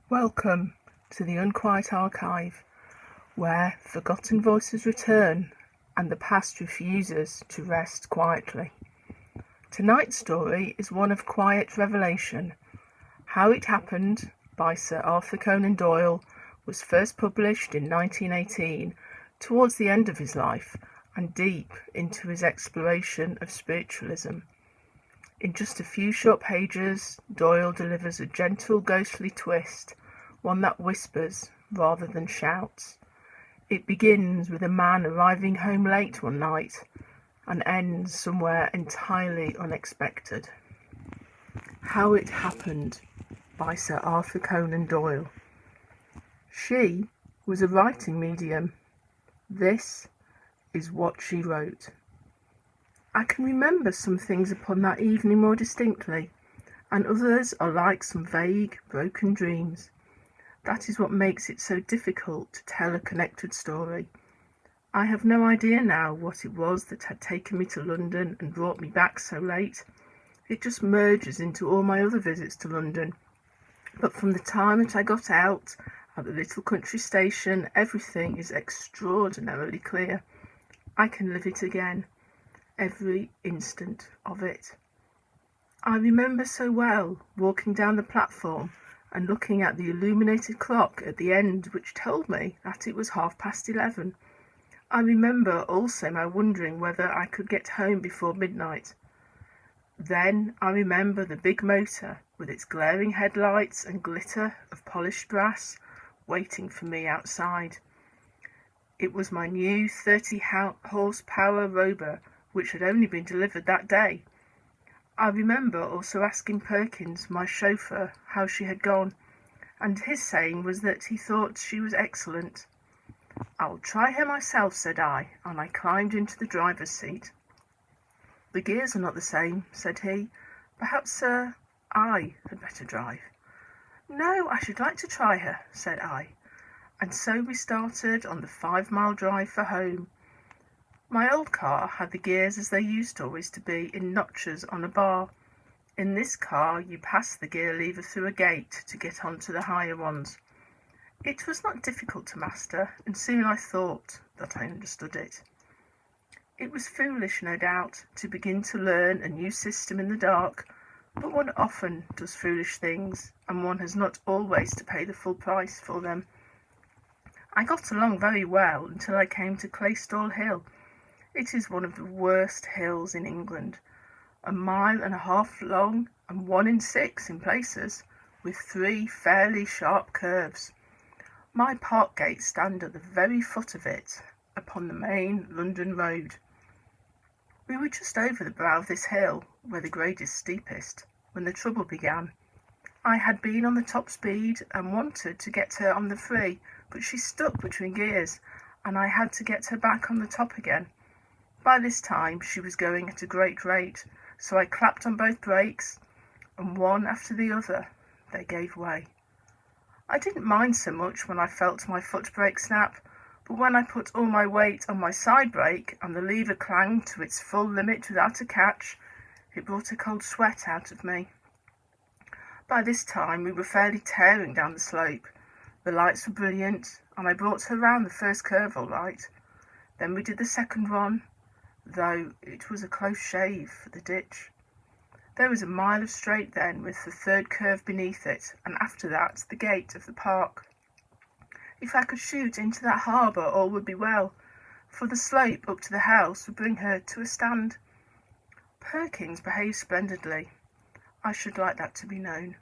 Welcome to the Unquiet Archive, where forgotten voices return and the past refuses to rest quietly. Tonight's story is one of quiet revelation. How It Happened by Sir Arthur Conan Doyle was first published in 1918, towards the end of his life and deep into his exploration of spiritualism. In just a few short pages, Doyle delivers a gentle, ghostly twist, one that whispers rather than shouts. It begins with a man arriving home late one night and ends somewhere entirely unexpected. How It Happened by Sir Arthur Conan Doyle. She was a writing medium. This is what she wrote. I can remember some things upon that evening more distinctly, and others are like some vague, broken dreams. That is what makes it so difficult to tell a connected story. I have no idea now what it was that had taken me to London and brought me back so late. It just merges into all my other visits to London. But from the time that I got out at the little country station, everything is extraordinarily clear. I can live it again. Every instant of it. I remember so well walking down the platform and looking at the illuminated clock at the end, which told me that it was 11:30. I remember also my wondering whether I could get home before midnight. Then I remember the big motor with its glaring headlights and glitter of polished brass waiting for me outside. It was my new 30-horsepower Rover, which had only been delivered that day. I remember also asking Perkins, my chauffeur, how she had gone, and his saying was that he thought she was excellent. "I'll try her myself," said I, and I climbed into the driver's seat. "The gears are not the same," said he. "Perhaps, I had better drive." "No, I should like to try her," said I. And so we started on the 5-mile drive for home. My old car had the gears as they used always to be, in notches on a bar. In this car you pass the gear lever through a gate to get onto the higher ones. It was not difficult to master, and soon I thought that I understood it. It was foolish, no doubt, to begin to learn a new system in the dark, but one often does foolish things, and one has not always to pay the full price for them. I got along very well until I came to Claystall Hill. It is one of the worst hills in England, 1.5 miles long and 1 in 6 in places, with 3 fairly sharp curves. My park gates stand at the very foot of it, upon the main London road. We were just over the brow of this hill, where the grade is steepest, when the trouble began. I had been on the top speed and wanted to get her on the free, but she stuck between gears, and I had to get her back on the top again. By this time she was going at a great rate, so I clapped on both brakes, and one after the other they gave way. I didn't mind so much when I felt my foot brake snap, but when I put all my weight on my side brake and the lever clanged to its full limit without a catch, it brought a cold sweat out of me. By this time we were fairly tearing down the slope. The lights were brilliant, and I brought her round the first curve all right. Then we did the second one, though it was a close shave for the ditch. There was 1 mile of straight then, with the third curve beneath it, and after that the gate of the park. If I could shoot into that harbour all would be well, for the slope up to the house would bring her to a stand. Perkins behaved splendidly. I should like that to be known.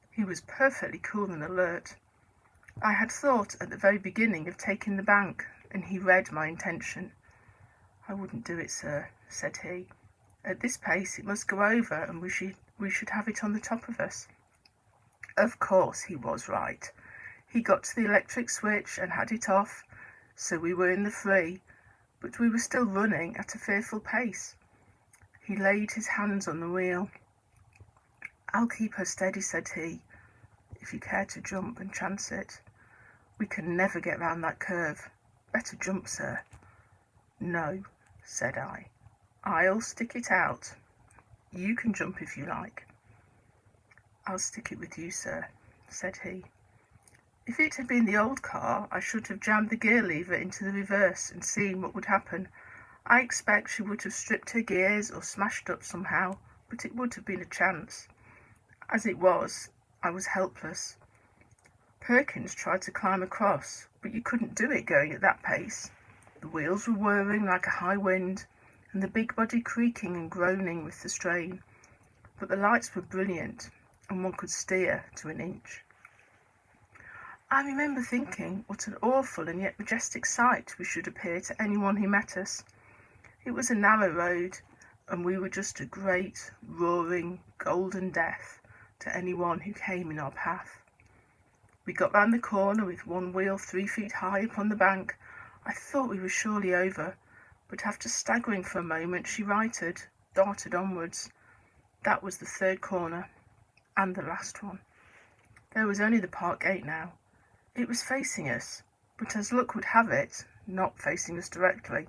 He was perfectly cool and alert. I had thought at the very beginning of taking the bank, and he read my intention. "I wouldn't do it, sir," said he. "At this pace it must go over, and we should have it on the top of us." Of course he was right. He got to the electric switch and had it off, so we were in the free, but we were still running at a fearful pace. He laid his hands on the wheel. "I'll keep her steady," said he, "if you care to jump and chance it. We can never get round that curve. Better jump, sir." "No," said I. "I'll stick it out. You can jump if you like." "I'll stick it with you, sir," said he. If it had been the old car, I should have jammed the gear lever into the reverse and seen what would happen. I expect she would have stripped her gears or smashed up somehow, but it would have been a chance. As it was, I was helpless. Perkins tried to climb across, but you couldn't do it going at that pace. The wheels were whirring like a high wind, and the big body creaking and groaning with the strain. But the lights were brilliant, and one could steer to an inch. I remember thinking what an awful and yet majestic sight we should appear to anyone who met us. It was a narrow road, and we were just a great, roaring, golden death to anyone who came in our path. We got round the corner with one wheel 3 feet high upon the bank. I thought we were surely over, but after staggering for a moment, she righted, darted onwards. That was the third corner, and the last one. There was only the park gate now. It was facing us, but as luck would have it, not facing us directly.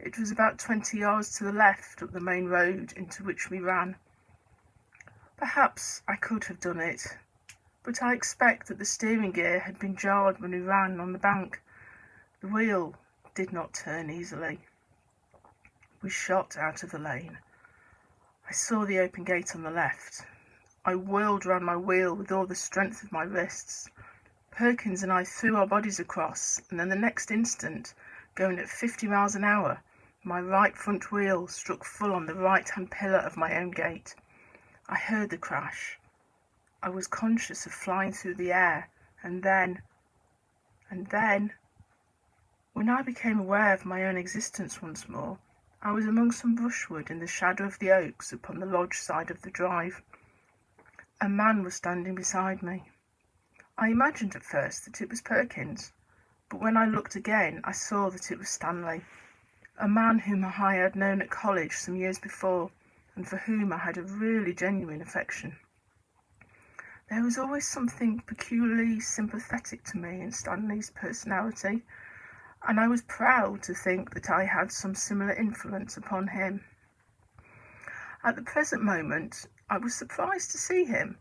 It was about 20 yards to the left up the main road into which we ran. Perhaps I could have done it, but I expect that the steering gear had been jarred when we ran on the bank. The wheel did not turn easily. We shot out of the lane. I saw the open gate on the left. I whirled round my wheel with all the strength of my wrists. Perkins and I threw our bodies across, and then the next instant, going at 50 miles an hour, my right front wheel struck full on the right-hand pillar of my own gate. I heard the crash. I was conscious of flying through the air, and then, when I became aware of my own existence once more, I was among some brushwood in the shadow of the oaks upon the lodge side of the drive. A man was standing beside me. I imagined at first that it was Perkins, but when I looked again, I saw that it was Stanley, a man whom I had known at college some years before, and for whom I had a really genuine affection. There was always something peculiarly sympathetic to me in Stanley's personality, and I was proud to think that I had some similar influence upon him. At the present moment, I was surprised to see him,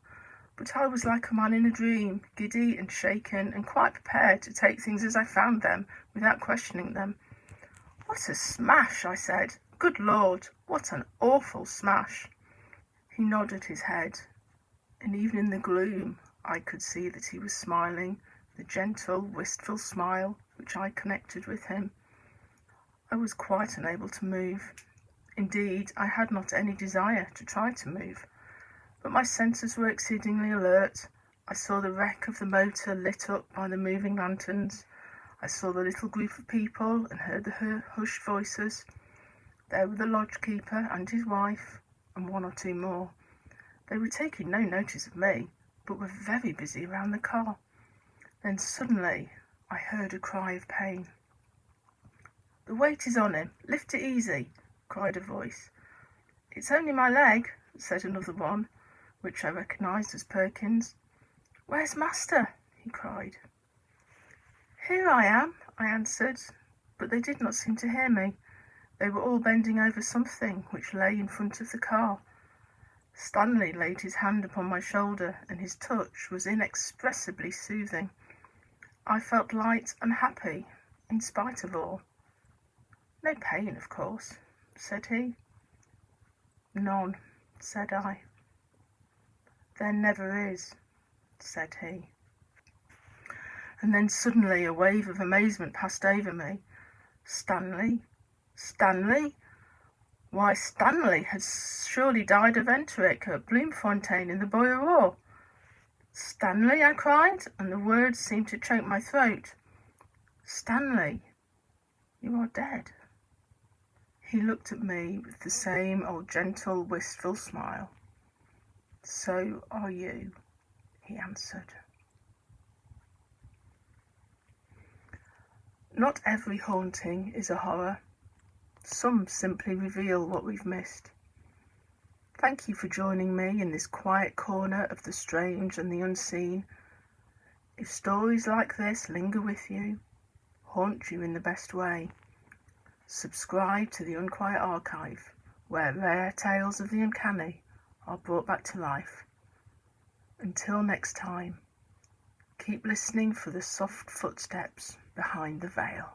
but I was like a man in a dream, giddy and shaken, and quite prepared to take things as I found them, without questioning them. "What a smash!" I said. "Good Lord, what an awful smash!" He nodded his head, and even in the gloom I could see that he was smiling, the gentle, wistful smile which I connected with him. I was quite unable to move. Indeed, I had not any desire to try to move. But my senses were exceedingly alert. I saw the wreck of the motor lit up by the moving lanterns. I saw the little group of people and heard the hushed voices. There were the lodge-keeper and his wife, and one or two more. They were taking no notice of me, but were very busy around the car. Then suddenly I heard a cry of pain. "The weight is on him. Lift it easy," cried a voice. "It's only my leg," said another one, which I recognised as Perkins. "Where's master?" he cried. "Here I am," I answered, but they did not seem to hear me. They were all bending over something which lay in front of the car. Stanley laid his hand upon my shoulder, and his touch was inexpressibly soothing. I felt light and happy, in spite of all. "No pain, of course," said he. "None," said I. "There never is," said he. And then suddenly a wave of amazement passed over me. Stanley? Stanley? Why, Stanley had surely died of enteric at Bloemfontein in the Boer War. "Stanley," I cried, and the words seemed to choke my throat. "Stanley, you are dead." He looked at me with the same old gentle, wistful smile. "So are you," he answered. Not every haunting is a horror. Some simply reveal what we've missed. Thank you for joining me in this quiet corner of the strange and the unseen. If stories like this linger with you, haunt you in the best way, subscribe to the Unquiet Archive, where rare tales of the uncanny are brought back to life. Until next time, Keep listening for the soft footsteps behind the veil.